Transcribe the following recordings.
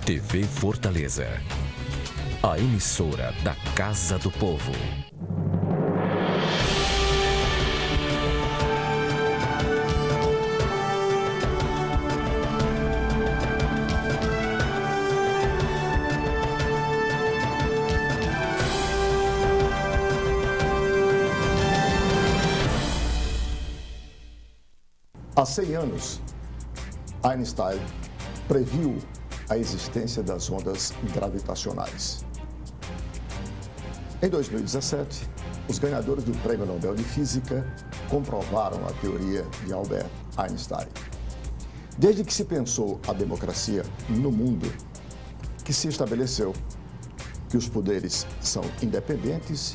TV Fortaleza, a emissora da Casa do Povo. Há 100 anos, Einstein previu a existência das ondas gravitacionais. Em 2017, os ganhadores do Prêmio Nobel de Física comprovaram a teoria de Albert Einstein. Desde que se pensou a democracia no mundo, que se estabeleceu que os poderes são independentes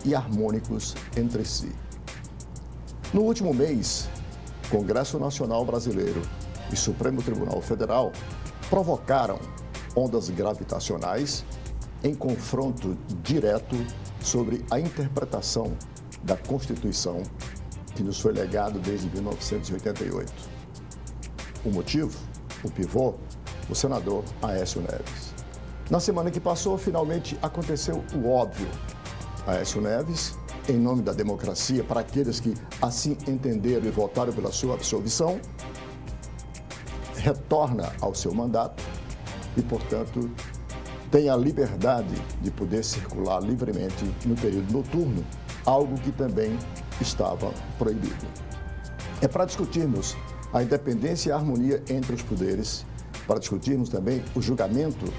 e harmônicos entre si. No último mês, Congresso Nacional Brasileiro e Supremo Tribunal Federal provocaram ondas gravitacionais em confronto direto sobre a interpretação da Constituição que nos foi legado desde 1988. O motivo, o pivô, o senador Aécio Neves. Na semana que passou, finalmente aconteceu o óbvio. Aécio Neves, em nome da democracia, para aqueles que assim entenderam e votaram pela sua absolvição, retorna ao seu mandato e, portanto, tem a liberdade de poder circular livremente no período noturno, algo que também estava proibido. É para discutirmos a independência e a harmonia entre os poderes, para discutirmos também o julgamento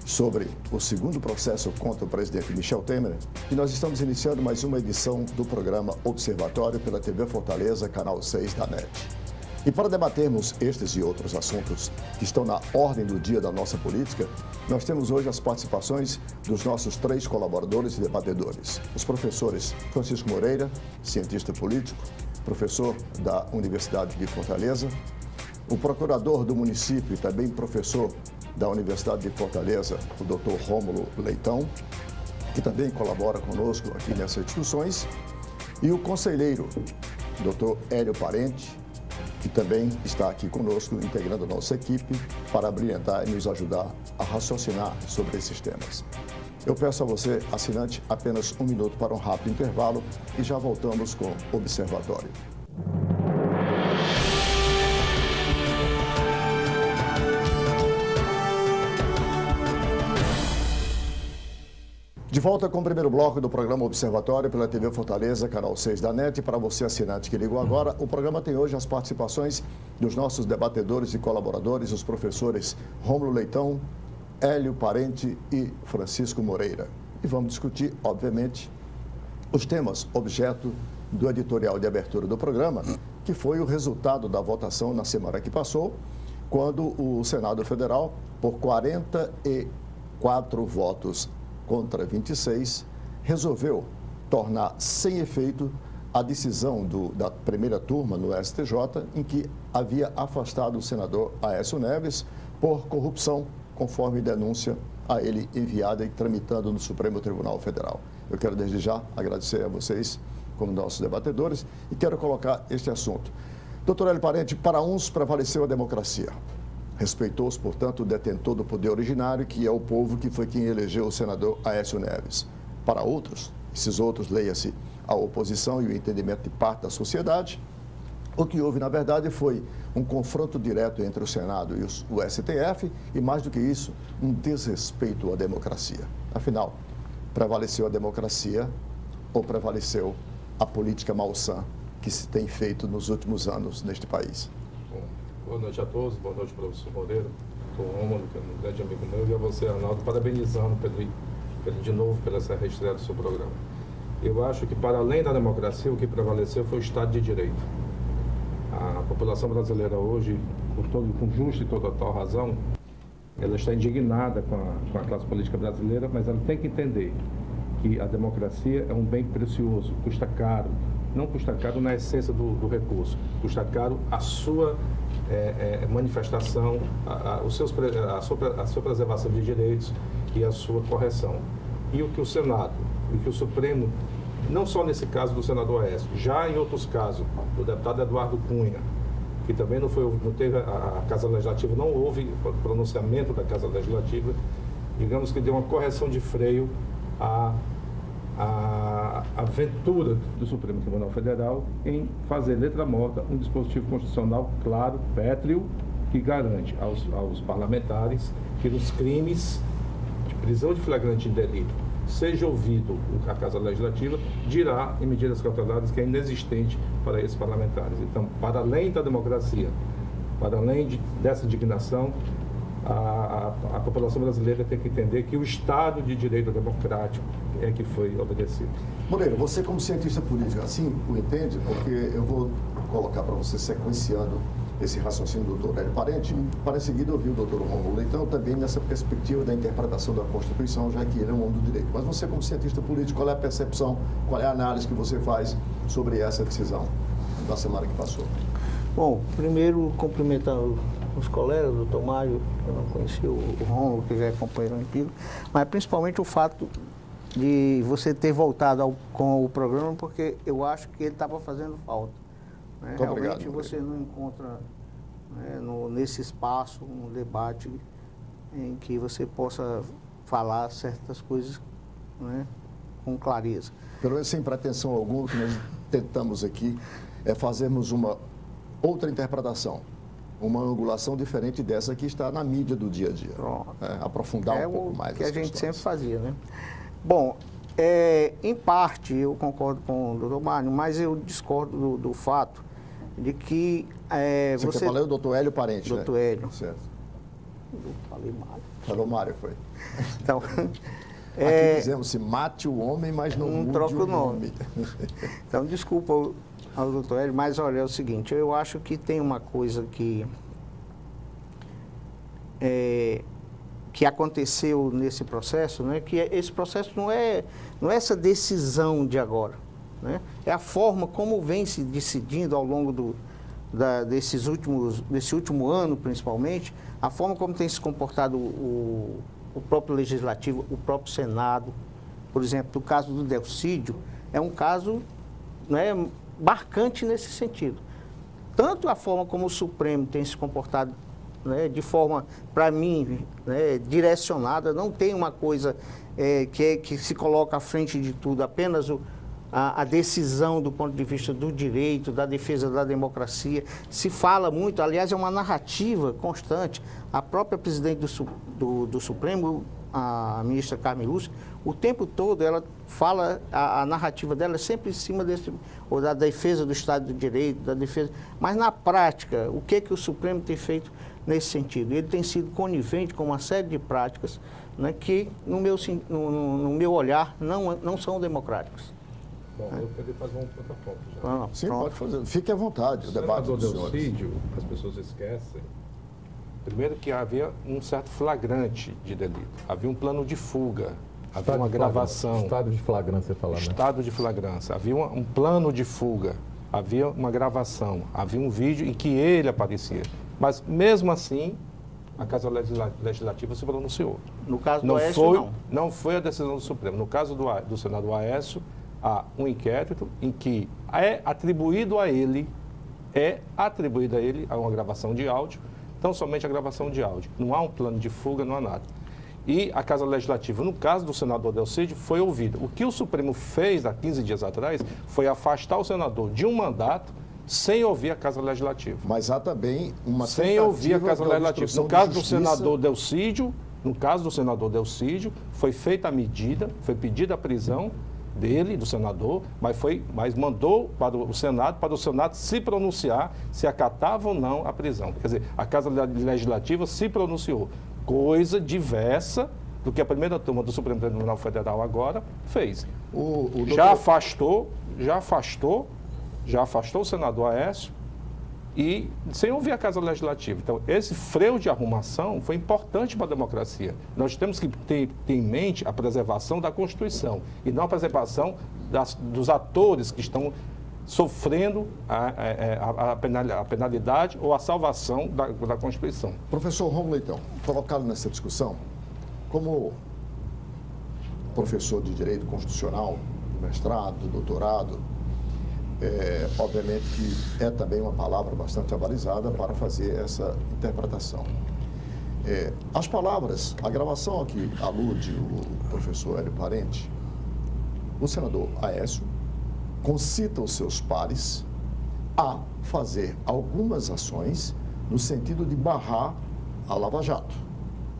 sobre o segundo processo contra o presidente Michel Temer, e nós estamos iniciando mais uma edição do programa Observatório pela TV Fortaleza, canal 6 da NET. E para debatermos estes e outros assuntos que estão na ordem do dia da nossa política, nós temos hoje as participações dos nossos 3 colaboradores e debatedores. Os professores Francisco Moreira, cientista político, professor da Universidade de Fortaleza, o procurador do município e também professor da Universidade de Fortaleza, o Dr. Rômulo Leitão, que também colabora conosco aqui nessas discussões, e o conselheiro, Dr. Hélio Parente, que também está aqui conosco, integrando a nossa equipe, para brilhantar e nos ajudar a raciocinar sobre esses temas. Eu peço a você, assinante, apenas 1 minuto para um rápido intervalo e já voltamos com o Observatório. De volta com o primeiro bloco do programa Observatório pela TV Fortaleza, canal 6 da NET. E para você, assinante que ligou agora, o programa tem hoje as participações dos nossos debatedores e colaboradores, os professores Rômulo Leitão, Hélio Parente e Francisco Moreira. E vamos discutir, obviamente, os temas objeto do editorial de abertura do programa, que foi o resultado da votação na semana que passou, quando o Senado Federal, por 44 votos contra 26, resolveu tornar sem efeito a decisão da primeira turma no STJ, em que havia afastado o senador Aécio Neves por corrupção, conforme denúncia a ele enviada e tramitando no Supremo Tribunal Federal. Eu quero desde já agradecer a vocês como nossos debatedores e quero colocar este assunto. Doutor Hélio Parente, para uns prevaleceu a democracia. Respeitou-se, portanto, o detentor do poder originário, que é o povo que foi quem elegeu o senador Aécio Neves. Para outros, esses outros, leia-se a oposição e o entendimento de parte da sociedade, o que houve, na verdade, foi um confronto direto entre o Senado e o STF e, mais do que isso, um desrespeito à democracia. Afinal, prevaleceu a democracia ou prevaleceu a política malsã que se tem feito nos últimos anos neste país? Boa noite a todos, boa noite, professor Moreira, doutor Rômulo, que é um grande amigo meu, e a você, Arnaldo, parabenizando de novo pela essa reestreia do seu programa. Eu acho que, para além da democracia, o que prevaleceu foi o Estado de Direito. A população brasileira hoje, com justa e total razão, ela está indignada com a classe política brasileira, mas ela tem que entender que a democracia é um bem precioso, custa caro. Não custa caro na essência do recurso, custa caro a sua manifestação, a sua preservação de direitos e a sua correção. E o que o Senado, e o que o Supremo, não só nesse caso do senador Aécio, já em outros casos, do deputado Eduardo Cunha, que também não teve, a Casa Legislativa, não houve pronunciamento da Casa Legislativa, digamos que deu uma correção de freio à aventura do Supremo Tribunal Federal em fazer letra morta um dispositivo constitucional claro, pétreo, que garante aos parlamentares que nos crimes de prisão de flagrante delito seja ouvido a Casa Legislativa, dirá em medidas cautelares que é inexistente para esses parlamentares. Então, para além da democracia, para além dessa indignação, a população brasileira tem que entender que o Estado de Direito Democrático é que foi obedecido. Moreira, você como cientista político, assim o entende? Porque eu vou colocar para você sequenciando esse raciocínio do doutor Hélio Parente, para em seguida ouvir o doutor Rômulo Leitão, também nessa perspectiva da interpretação da Constituição, já que ele é um homem do direito. Mas você como cientista político, qual é a percepção, qual é a análise que você faz sobre essa decisão da semana que passou? Bom, primeiro cumprimentar os colegas, o doutor Mário, eu não conheci o Rômulo, que já é companheiro antigo, mas principalmente o fato de você ter voltado com o programa, porque eu acho que ele estava fazendo falta. Né? Realmente você não encontra, né, nesse espaço um debate em que você possa falar certas coisas, né, com clareza. Pelo menos sem pretensão alguma, o que nós tentamos aqui é fazermos uma outra interpretação, uma angulação diferente dessa que está na mídia do dia a dia. Aprofundar um pouco mais. É o que a gente sempre fazia, né? Bom, em parte eu concordo com o doutor Mário, mas eu discordo do fato de que Você falou o doutor Hélio Parente, doutor né? Hélio. Certo. Eu falei Mário. Falou Mário, foi. Então, aqui dizemos, se mate o homem, mas não mude troca o nome. Então, desculpa ao doutor Hélio, mas olha, é o seguinte, eu acho que tem uma coisa que aconteceu nesse processo, né, que esse processo não é essa decisão de agora, né, é a forma como vem se decidindo ao longo desse último ano, principalmente, a forma como tem se comportado o próprio Legislativo, o próprio Senado. Por exemplo, o caso do Delcídio é um caso, né, marcante nesse sentido. Tanto a forma como o Supremo tem se comportado, né, de forma, para mim, né, direcionada, não tem uma coisa que se coloca à frente de tudo, apenas a decisão do ponto de vista do direito, da defesa da democracia. Se fala muito, aliás, é uma narrativa constante. A própria presidente do Supremo, a ministra Carmen Lúcia, o tempo todo ela fala, a narrativa dela é sempre em cima da defesa do Estado de Direito, da defesa. Mas na prática, o que o Supremo tem feito nesse sentido? Ele tem sido conivente com uma série de práticas, né, que, no meu olhar, não são democráticas. Bom, eu queria fazer um contraponto já. Sim, pode fazer. Fique à vontade, o debate dos senhores. Delcídio, as pessoas esquecem, primeiro que havia um certo flagrante de delito, havia um plano de fuga, havia uma gravação. Estado de flagrância, falar, né? Estado de flagrância, havia um plano de fuga, havia uma gravação, havia um vídeo em que ele aparecia. Mas, mesmo assim, a Casa Legislativa se pronunciou. No caso do Aécio, não foi a decisão do Supremo. No caso do senador Aécio, há um inquérito em que é atribuído a ele uma gravação de áudio, então somente a gravação de áudio. Não há um plano de fuga, não há nada. E a Casa Legislativa, no caso do senador Delcídio, foi ouvida. O que o Supremo fez há 15 dias atrás foi afastar o senador de um mandato sem ouvir a Casa Legislativa. Mas há também uma sem ouvir a Casa Legislativa. No caso do senador Delcídio, foi feita a medida, foi pedida a prisão dele, do senador, mas mandou para o Senado se pronunciar se acatava ou não a prisão. Quer dizer, a Casa Legislativa se pronunciou, coisa diversa do que a primeira turma do Supremo Tribunal Federal agora fez. Já afastou o senador Aécio e sem ouvir a Casa Legislativa. Então, esse freio de arrumação foi importante para a democracia. Nós temos que ter em mente a preservação da Constituição e não a preservação dos atores que estão sofrendo a penalidade ou a salvação da Constituição. Professor Rômulo Leitão, colocado nessa discussão, como professor de Direito Constitucional, mestrado, doutorado, obviamente que é também uma palavra bastante avalizada para fazer essa interpretação. As palavras, a gravação a que alude o professor Hélio Parente, o senador Aécio concita os seus pares a fazer algumas ações no sentido de barrar a Lava Jato.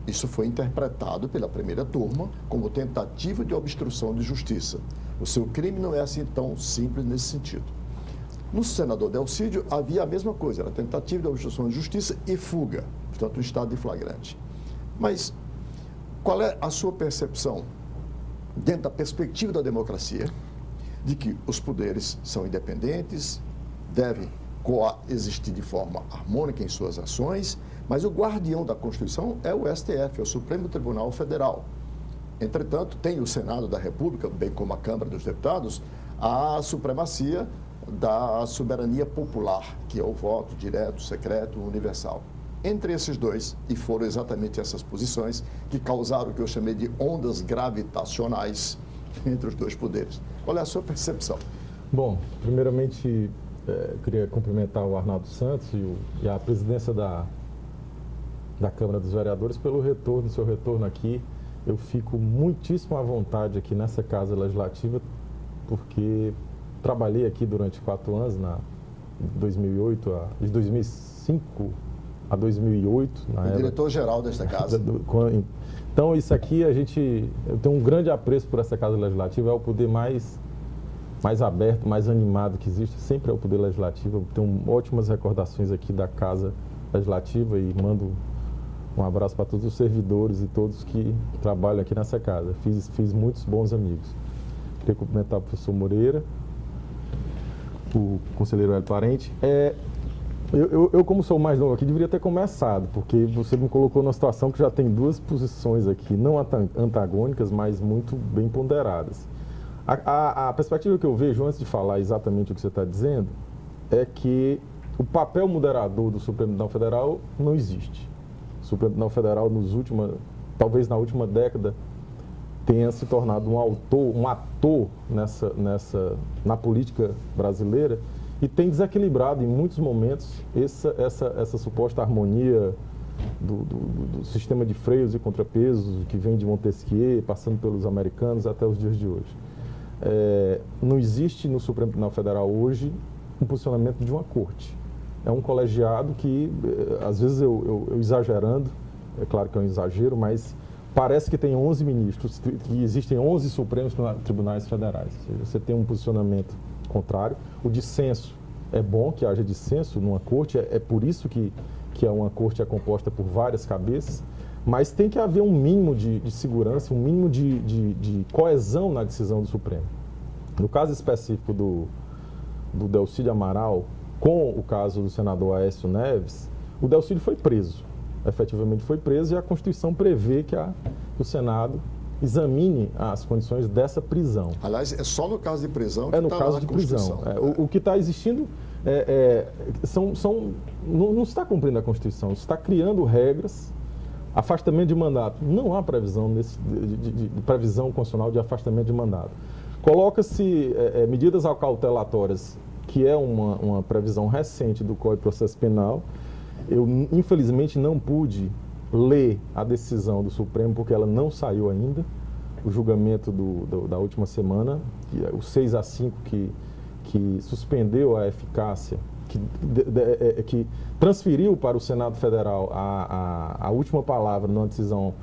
Isso foi interpretado pela primeira turma como tentativa de obstrução de justiça. O seu crime não é assim tão simples nesse sentido. No senador Delcídio havia a mesma coisa, era tentativa de obstrução de justiça e fuga, portanto, um estado de flagrante. Mas qual é a sua percepção, dentro da perspectiva da democracia, de que os poderes são independentes, devem coexistir de forma harmônica em suas ações, mas o guardião da Constituição é o STF, é o Supremo Tribunal Federal. Entretanto, tem o Senado da República, bem como a Câmara dos Deputados, a supremacia da soberania popular, que é o voto direto, secreto, universal. Entre esses dois, e foram exatamente essas posições que causaram o que eu chamei de ondas gravitacionais entre os dois poderes. Qual é a sua percepção? Bom, primeiramente, queria cumprimentar o Arnaldo Santos e a presidência da Câmara dos Vereadores pelo seu retorno aqui. Eu fico muitíssimo à vontade aqui nessa Casa Legislativa, porque trabalhei aqui durante 4 anos, de 2005 a 2008. O diretor-geral desta casa. Então, isso aqui, eu tenho um grande apreço por essa Casa Legislativa, é o poder mais aberto, mais animado que existe, sempre é o Poder Legislativo. Eu tenho ótimas recordações aqui da Casa Legislativa e mando um abraço para todos os servidores e todos que trabalham aqui nessa casa. Fiz muitos bons amigos. Queria cumprimentar o professor Moreira, o conselheiro Hélio Parente. Eu, como sou o mais novo aqui, deveria ter começado, porque você me colocou numa situação que já tem 2 posições aqui, não antagônicas, mas muito bem ponderadas. A perspectiva que eu vejo, antes de falar exatamente o que você está dizendo, é que o papel moderador do Supremo Tribunal Federal não existe. O Supremo Tribunal Federal, talvez na última década, tenha se tornado um ator na política brasileira e tem desequilibrado em muitos momentos essa suposta harmonia do sistema de freios e contrapesos que vem de Montesquieu, passando pelos americanos até os dias de hoje. Não existe no Supremo Tribunal Federal hoje um posicionamento de uma corte. É um colegiado que, às vezes eu exagerando, é claro que é um exagero, mas parece que tem 11 ministros, que existem 11 Supremos Tribunais Federais. Ou seja, você tem um posicionamento contrário. O dissenso, é bom que haja dissenso numa corte, é por isso que uma corte é composta por várias cabeças, mas tem que haver um mínimo de segurança, um mínimo de coesão na decisão do Supremo. No caso específico do Delcídio Amaral, com o caso do senador Aécio Neves, o Delcídio foi preso, efetivamente foi preso, e a Constituição prevê que o Senado examine as condições dessa prisão. Aliás, é só no caso de prisão que está no caso de prisão. O que está existindo não está cumprindo a Constituição, está criando regras. Afastamento de mandato, não há previsão de previsão constitucional de afastamento de mandato. Coloca-se medidas acautelatórias, que é uma previsão recente do Código de Processo Penal. Eu, infelizmente, não pude ler a decisão do Supremo, porque ela não saiu ainda, o julgamento da última semana, o 6-5 que suspendeu a eficácia, que transferiu para o Senado Federal a última palavra numa decisão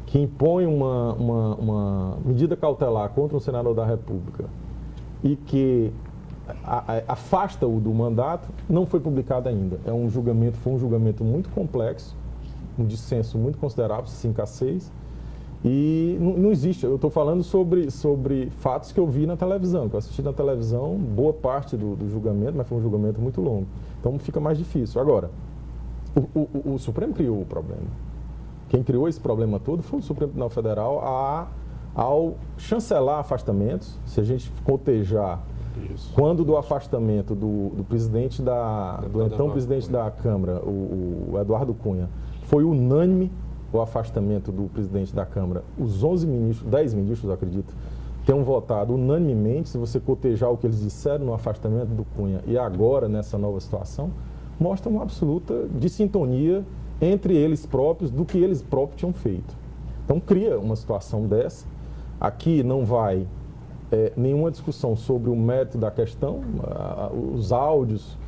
que impõe uma medida cautelar contra um senador da República e que afasta-o do mandato, não foi publicado ainda. Foi um julgamento muito complexo, um dissenso muito considerável, 5-6, e não existe. Eu estou falando sobre fatos que eu vi na televisão, que eu assisti na televisão boa parte do julgamento, mas foi um julgamento muito longo. Então fica mais difícil. Agora, o Supremo criou o problema. Quem criou esse problema todo foi o Supremo Tribunal Federal ao chancelar afastamentos. Se a gente cotejar quando do afastamento do presidente do então presidente da Câmara, o Eduardo Cunha, foi unânime o afastamento do presidente da Câmara, os 11 ministros, 10 ministros, eu acredito, tenham votado unanimemente, se você cotejar o que eles disseram no afastamento do Cunha e agora nessa nova situação, mostra uma absoluta dissintonia entre eles próprios do que eles próprios tinham feito. Então cria uma situação dessa. Aqui não vai nenhuma discussão sobre o mérito da questão, os áudios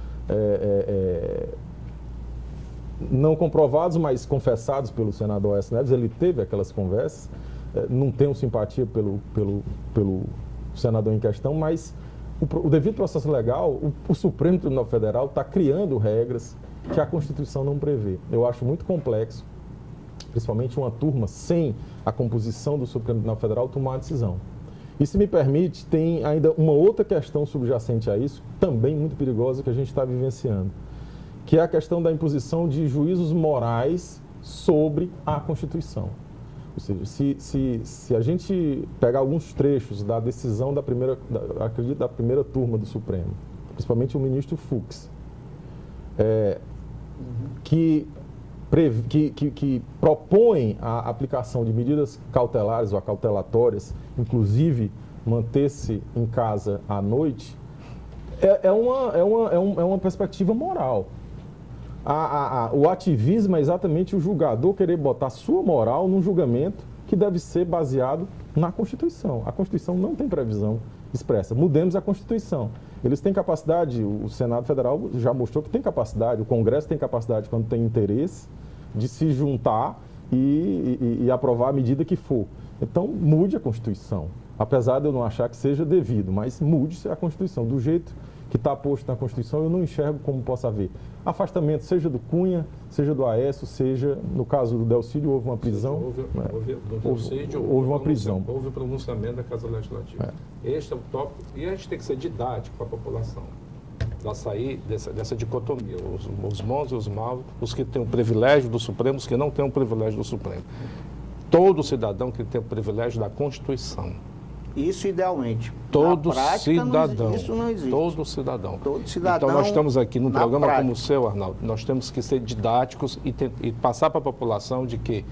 não comprovados, mas confessados pelo senador Aécio Neves, ele teve aquelas conversas, não tenho simpatia pelo senador em questão, mas o devido processo legal, o Supremo Tribunal Federal está criando regras que a Constituição não prevê. Eu acho muito complexo, principalmente uma turma sem a composição do Supremo Tribunal Federal tomar uma decisão. E se me permite, tem ainda uma outra questão subjacente a isso, também muito perigosa, que a gente está vivenciando, que é a questão da imposição de juízos morais sobre a Constituição. Ou seja, se a gente pegar alguns trechos da decisão da primeira turma do Supremo, principalmente o ministro Fux, que propõem a aplicação de medidas cautelares ou acautelatórias, inclusive manter-se em casa à noite, é uma perspectiva moral. O ativismo é exatamente o julgador querer botar sua moral num julgamento que deve ser baseado na Constituição. A Constituição não tem previsão expressa. Mudemos a Constituição. Eles têm capacidade, o Senado Federal já mostrou que tem capacidade, o Congresso tem capacidade, quando tem interesse, de se juntar e aprovar a medida que for. Então, mude a Constituição. Apesar de eu não achar que seja devido, mas mude-se a Constituição. Do jeito que está posto na Constituição, eu não enxergo como possa haver afastamento, seja do Cunha, seja do Aécio, seja, no caso do Delcídio, houve uma prisão. Houve uma prisão. Houve pronunciamento da Casa Legislativa. Este é o tópico, e a gente tem que ser didático para a população, para sair dessa dicotomia, os bons e os maus, os que têm o privilégio do Supremo, os que não têm o privilégio do Supremo. Todo cidadão que tem o privilégio da Constituição. Isso idealmente. Todo prática, cidadão. Isso não existe. Todo cidadão. Todo cidadão. Então nós estamos aqui num programa prática. como o seu, Arnaldo, nós temos que ser didáticos e passar para a população de que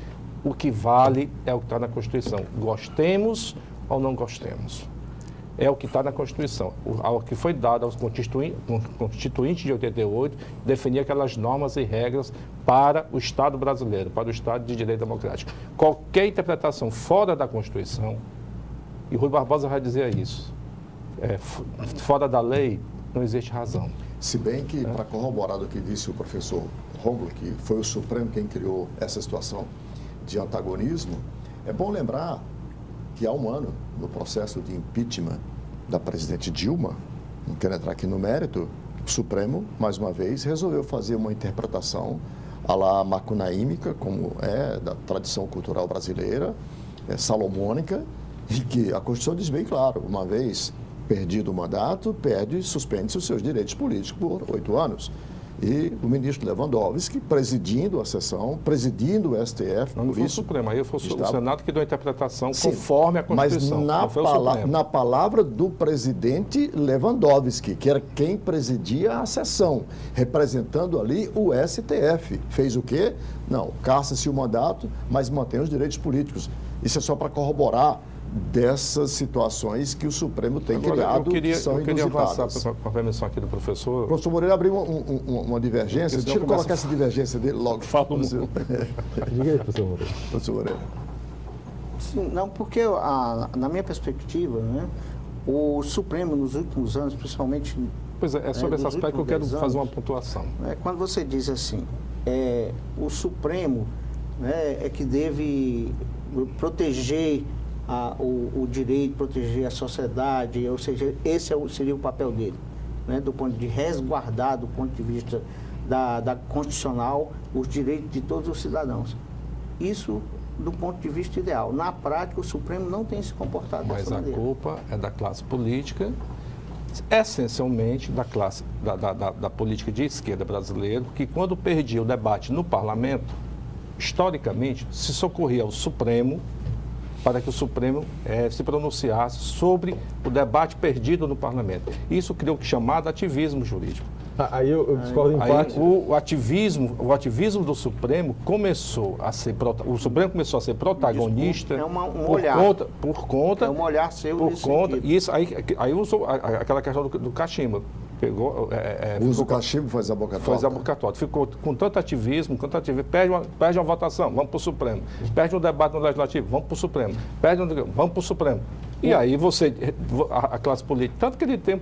o que vale é o que está na Constituição. Gostemos ou não gostemos. É o que está na Constituição. O que foi dado aos constituintes de 88, definir aquelas normas e regras para o Estado brasileiro, para o Estado de Direito Democrático. Qualquer interpretação fora da Constituição, e Rui Barbosa vai dizer isso, fora da lei não existe razão. Se bem que, para corroborar do que disse o professor Rômulo, que foi o Supremo quem criou essa situação de antagonismo, é bom lembrar que há um ano, no processo de impeachment da presidente Dilma, não quero entrar aqui no mérito, o Supremo, mais uma vez, resolveu fazer uma interpretação à la macunaímica, como é da tradição cultural brasileira, salomônica, e que a Constituição diz bem claro, uma vez perdido o mandato, suspende-se os seus direitos políticos por 8 anos. E o ministro Lewandowski, presidindo a sessão, presidindo o STF, não foi o Supremo, aí foi o Senado que deu a interpretação conforme a Constituição. Mas na palavra do presidente Lewandowski, que era quem presidia a sessão, representando ali o STF. Fez o quê? Não, caça-se o mandato, mas mantém os direitos políticos. Isso é só para corroborar dessas situações que o Supremo tem criado, que são inusitadas. Eu queria avançar com a permissão aqui do professor. O professor Moreira abriu uma divergência. Deixa eu colocar essa divergência dele logo. Fala, professor. Diga aí, professor Moreira. Professor Moreira. Sim, não, porque na minha perspectiva, né, o Supremo nos últimos anos, principalmente... Pois é sobre esse aspecto que eu quero fazer uma pontuação. Quando você diz assim, o Supremo, né, é que deve proteger o direito, proteger a sociedade, ou seja, esse seria o papel dele, né, do ponto de resguardar, do ponto de vista da constitucional, os direitos de todos os cidadãos. Isso do ponto de vista ideal. Na prática, o Supremo não tem se comportado dessa maneira. Mas a culpa é da classe política, essencialmente da classe da política de esquerda brasileira, que quando perdia o debate no parlamento, historicamente, se socorria ao Supremo para que o Supremo se pronunciasse sobre o debate perdido no parlamento. Isso criou o chamado ativismo jurídico. Aí eu discordo em Aí, parte. o ativismo do Supremo começou a ser protagonista É um por olhar. por conta É um olhar seu por nesse conta sentido. isso aí usou aquela questão do cachimbo. Pegou, Usa o ficou- cachimbo, faz a boca Faz a torta. boca torta. Ficou com tanto ativismo, perde uma votação, vamos para o Supremo. Perde um debate no Legislativo, vamos para o Supremo. Vamos para o Supremo. E aí a classe política, tanto que ele tem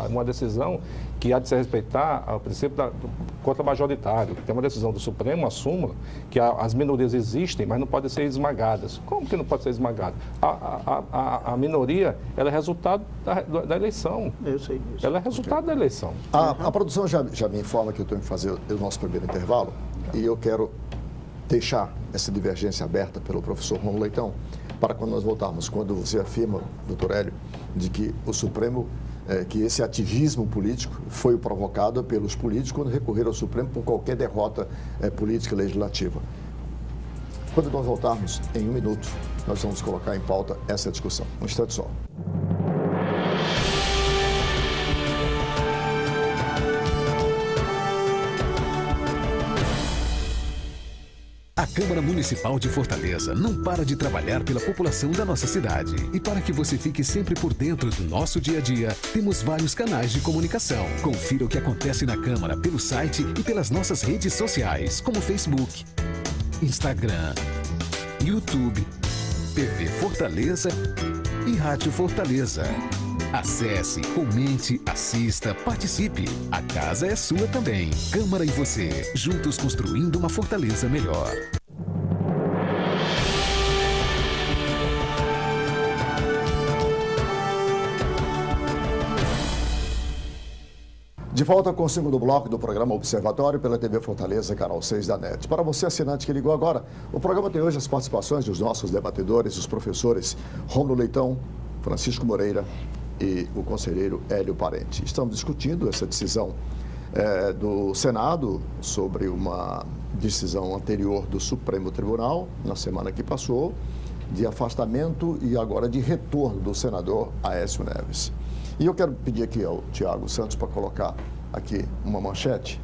uma decisão que há de se respeitar ao princípio do contra-majoritário, que tem uma decisão do Supremo, uma súmula, que as minorias existem, mas não podem ser esmagadas. Como que não pode ser esmagada? A minoria, ela é resultado da eleição. Eu sei disso. Ela é resultado da eleição. A produção já me informa que eu tenho que fazer o nosso primeiro intervalo e eu quero deixar essa divergência aberta pelo professor Romulo Leitão para quando nós voltarmos, quando você afirma, doutor Hélio, de que o Supremo, que esse ativismo político foi provocado pelos políticos quando recorreram ao Supremo por qualquer derrota política legislativa. Quando nós voltarmos, em 1 minuto, nós vamos colocar em pauta essa discussão. Um instante só. A Câmara Municipal de Fortaleza não para de trabalhar pela população da nossa cidade. E para que você fique sempre por dentro do nosso dia a dia, temos vários canais de comunicação. Confira o que acontece na Câmara pelo site e pelas nossas redes sociais, como Facebook, Instagram, YouTube, TV Fortaleza e Rádio Fortaleza. Acesse, comente, assista, participe. A casa é sua também. Câmara e você, juntos construindo uma Fortaleza melhor. De volta com o segundo bloco do programa Observatório pela TV Fortaleza, canal 6 da NET. Para você, assinante que ligou agora, o programa tem hoje as participações dos nossos debatedores, os professores Romulo Leitão, Francisco Moreira e o conselheiro Hélio Parente. Estamos discutindo essa decisão do Senado sobre uma decisão anterior do Supremo Tribunal, na semana que passou, de afastamento e agora de retorno do senador Aécio Neves. E eu quero pedir aqui ao Tiago Santos para colocar aqui uma manchete,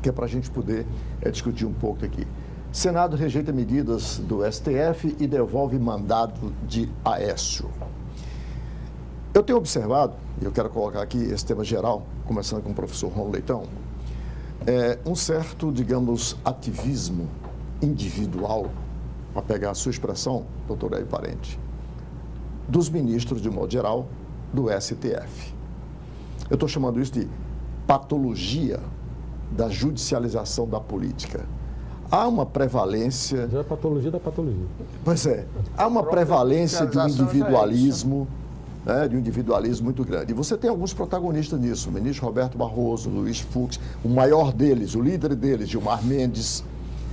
que é para a gente poder discutir um pouco aqui. Senado rejeita medidas do STF e devolve mandato de Aécio. Eu tenho observado, e eu quero colocar aqui esse tema geral, começando com o professor Romulo Leitão, um certo, digamos, ativismo individual, para pegar a sua expressão, doutor Hélio Parente, dos ministros, de modo geral, do STF. Eu estou chamando isso de patologia da judicialização da política. Há uma prevalência... Já é patologia da patologia. Pois é, há uma prevalência de um judicialização individualismo, muito grande. E você tem alguns protagonistas nisso, o ministro Roberto Barroso, Luiz Fux, o maior deles, o líder deles, Gilmar Mendes.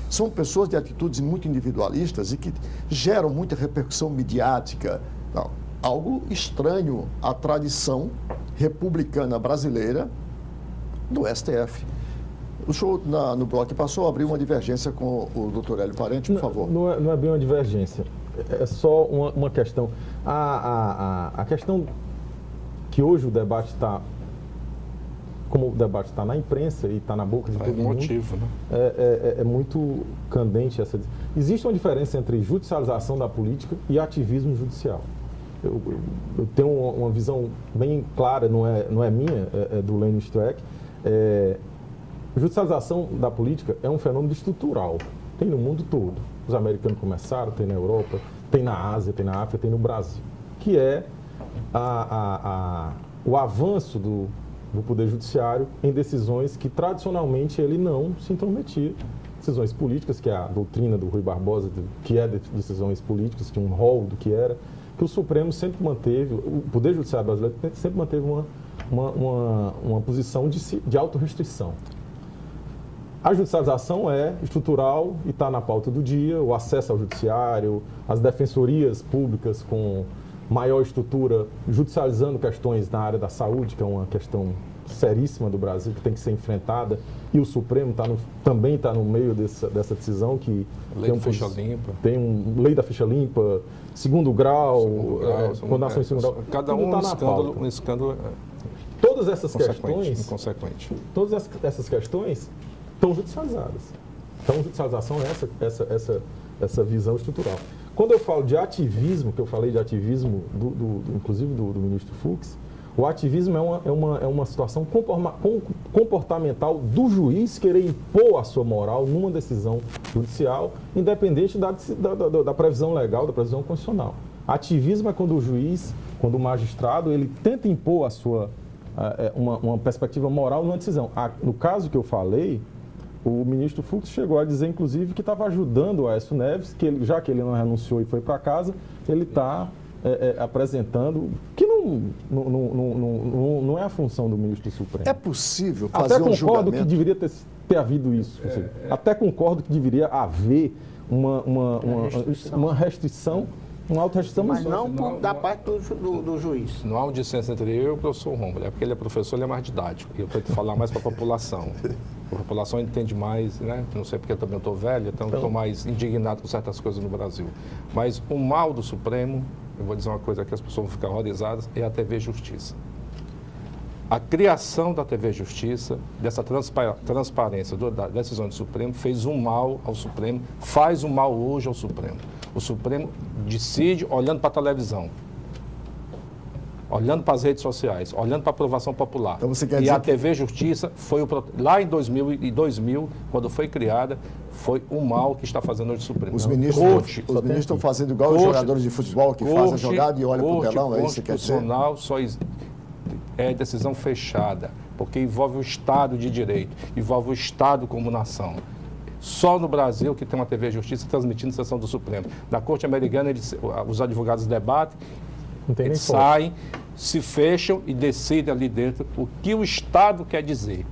São pessoas de atitudes muito individualistas e que geram muita repercussão midiática. Não, algo estranho à tradição republicana brasileira do STF. O senhor, no bloco que passou, abriu uma divergência com o doutor Hélio Parente, por favor. Não é bem uma divergência, é só uma questão. A questão que hoje o debate está, como o debate está na imprensa e está na boca de todo mundo, motivo, né? É muito candente essa. Existe uma diferença entre judicialização da política e ativismo judicial. Eu tenho uma visão bem clara, não é minha, é do Lênin Streck. Judicialização da política é um fenômeno estrutural. Tem no mundo todo. Os americanos começaram, tem na Europa, tem na Ásia, tem na África, tem no Brasil. Que é o avanço do Poder Judiciário em decisões que tradicionalmente ele não se intrometia. Decisões políticas, que é a doutrina do Rui Barbosa, que é de decisões políticas, tinha um rol do que era, que o Supremo sempre manteve, o Poder Judiciário brasileiro sempre manteve uma posição de autorrestrição. A judicialização é estrutural e está na pauta do dia, o acesso ao judiciário, as defensorias públicas com maior estrutura, judicializando questões na área da saúde, que é uma questão seríssima do Brasil, que tem que ser enfrentada, e o Supremo também está no meio dessa decisão, que Lei da ficha limpa. Tem lei da ficha limpa, segundo grau, condenação em segundo grau. Cada um um escândalo. todas essas questões... Inconsequente. Todas essas questões estão judicializadas. Então, judicialização é essa visão estrutural. Quando eu falo de ativismo, que eu falei de ativismo, inclusive do ministro Fux, o ativismo é uma situação comportamental do juiz querer impor a sua moral numa decisão judicial, independente da previsão legal, da previsão constitucional. Ativismo é quando o juiz, quando o magistrado, ele tenta impor a sua, uma perspectiva moral numa decisão. No caso que eu falei, o ministro Fux chegou a dizer, inclusive, que estava ajudando o Aécio Neves, que ele, já que ele não renunciou e foi para casa, ele está apresentando, que não é a função do ministro Supremo. É possível fazer um julgamento... Até concordo que deveria ter havido isso. Até concordo que deveria haver uma restrição, uma auto-restrição. Mas não da parte do juiz. Não há um dissenso entre eu e o professor Rômulo. É porque ele é professor, ele é mais didático. E eu tento falar mais para a população. A população entende mais, né? Não sei porque eu também estou velho, então estou mais indignado com certas coisas no Brasil. Mas o mal do Supremo, eu vou dizer uma coisa que as pessoas vão ficar horrorizadas, é a TV Justiça. A criação da TV Justiça, dessa transparência da decisão do Supremo, fez um mal ao Supremo, faz um mal hoje ao Supremo. O Supremo decide olhando para a televisão, olhando para as redes sociais, olhando para a aprovação popular. Então você quer e dizer a TV Justiça foi lá em 2000, quando foi criada, foi o mal que está fazendo hoje o Supremo. Os ministros estão fazendo igual os jogadores de futebol que fazem a jogada e olham para o telão, é isso que quer dizer? Só é decisão fechada, porque envolve o Estado de Direito, envolve o Estado como nação. Só no Brasil que tem uma TV Justiça transmitindo a sessão do Supremo. Na Corte Americana, os advogados debatem, eles saem, se fecham e decidem ali dentro o que o Estado quer dizer.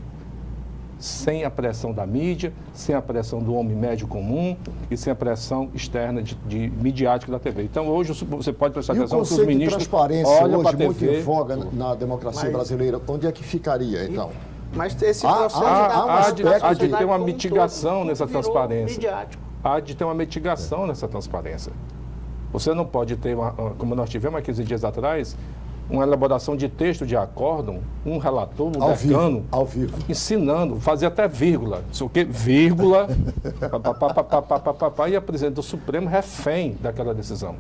Sem a pressão da mídia, sem a pressão do homem médio comum e sem a pressão externa de midiática da TV. Então, hoje você pode prestar atenção que os ministros de transparência olham hoje para a muito TV. em voga na democracia brasileira. Onde é que ficaria, então? Mas esse processo há de ter uma mitigação nessa transparência. Midiático. Há de ter uma mitigação nessa transparência. Você não pode ter, como nós tivemos há 15 dias atrás, uma elaboração de texto de acórdão, um relator, um decano, ao vivo, ensinando, fazia até vírgula, não sei o quê, vírgula, e a presidente do Supremo refém daquela decisão.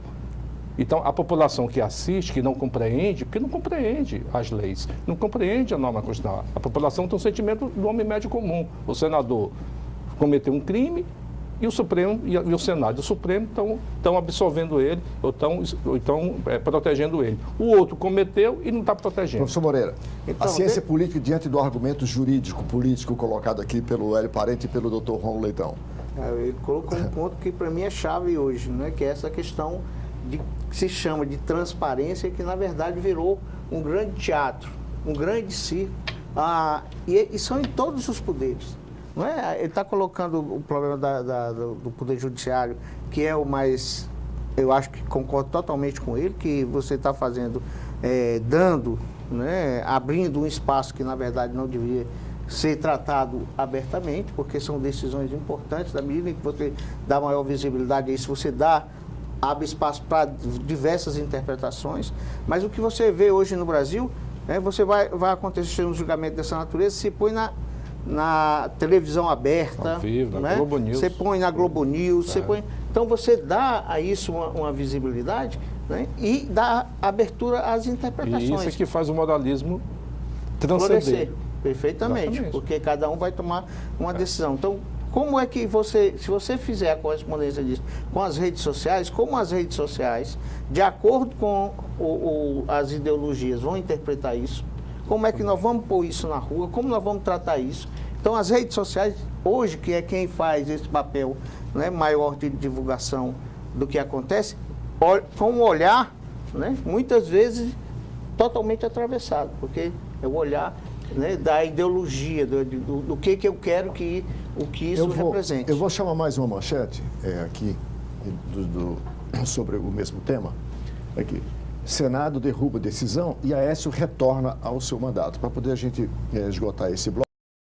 Então, a população que assiste, que não compreende, porque não compreende as leis, não compreende a norma constitucional. A população tem um sentimento do homem médio comum. O senador cometeu um crime, e o Supremo e o Senado e o Supremo estão absolvendo ele ou estão protegendo ele. O outro cometeu e não está protegendo. Professor Moreira, então, a ciência política diante do argumento jurídico, político colocado aqui pelo Hélio Parente e pelo Dr. Rômulo Leitão. Ele colocou um ponto que para mim é chave hoje, né? Que é essa questão que se chama de transparência, que na verdade virou um grande teatro, um grande circo, e são em todos os poderes. Não é? Ele está colocando o problema do Poder Judiciário, que é o mais, eu acho que concordo totalmente com ele, que você está fazendo, dando, né, abrindo um espaço que na verdade não deveria ser tratado abertamente, porque são decisões importantes, da medida em que você dá maior visibilidade a isso, você abre espaço para diversas interpretações, mas o que você vê hoje no Brasil, você vai acontecer um julgamento dessa natureza, se põe na televisão aberta, ao vivo, né? Globo News. Você põe na Globo News, você põe... Então você dá a isso uma visibilidade, né? E dá abertura às interpretações. E isso é que faz o moralismo transcender. Perfeitamente, exatamente. Porque cada um vai tomar uma decisão. Então, como é que se você fizer a correspondência disso com as redes sociais, como as redes sociais, de acordo com as ideologias, vão interpretar isso? Como é que nós vamos pôr isso na rua? Como nós vamos tratar isso? Então, as redes sociais, hoje, que é quem faz esse papel, né, maior de divulgação do que acontece, com um olhar, né, muitas vezes, totalmente atravessado, porque é o olhar, né, da ideologia, do que eu quero o que isso represente. Eu vou chamar mais uma manchete aqui, sobre o mesmo tema. Aqui. Senado derruba decisão e Aécio retorna ao seu mandato. Para poder a gente esgotar esse bloco.